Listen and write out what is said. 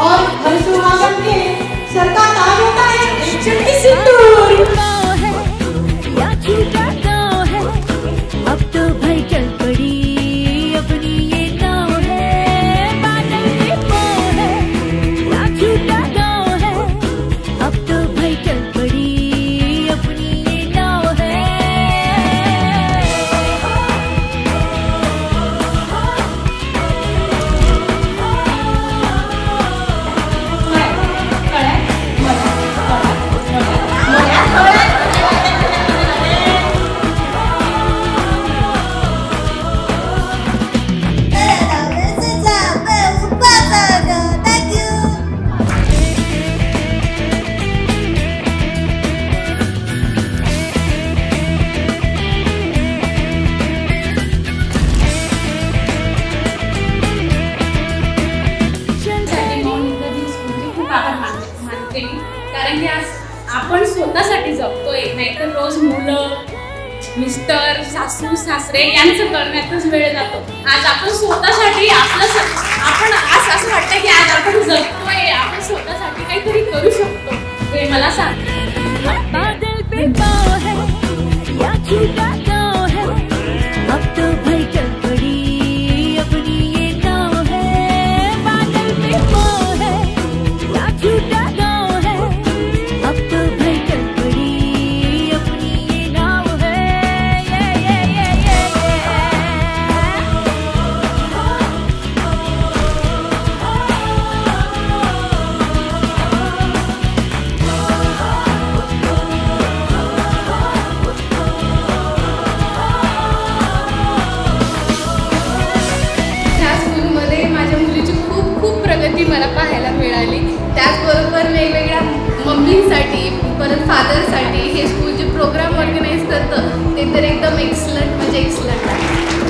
और हर सुहागन के सर का ताज होता है एक चुटकी सिंदूर। या छूटा गाँव है, अब तो भाई चल पड़ी अपनी ये गाँव है। बादल में पाँव है, या छूटा गाँव है, अब तो भाई चल पड़ी अपनी ये गाँव है। कारण की आज आपण स्वतःसाठी जगतोय, नाहीतर रोज मुलं मिस्टर सासू सासरे यांचं करण्यातच वेळ जातो। आज आपण स्वतःसाठी आपण आज असं वाटतं की आज आपण जगतोय, आपण स्वतःसाठी काहीतरी करू शकतो हे मला सांग। बादल पे पाँव है, या छूटा गाँव है, अब तो भाई चल पड़ी अपनी ये गाँव है। बादल पे पाँव है, या छूटा गाँव है, अब तो भाई चल पड़ी अपनी ये गाँव है। प्रगती मला पाहायला मिळाली। त्याचबरोबर वेगवेगळ्या मम्मींसाठी परत फादरसाठी हे स्कूल जे प्रोग्राम ऑर्गनाइज करतं ते तर एकदम एक्सलंट म्हणजे एक्सलंट आहे।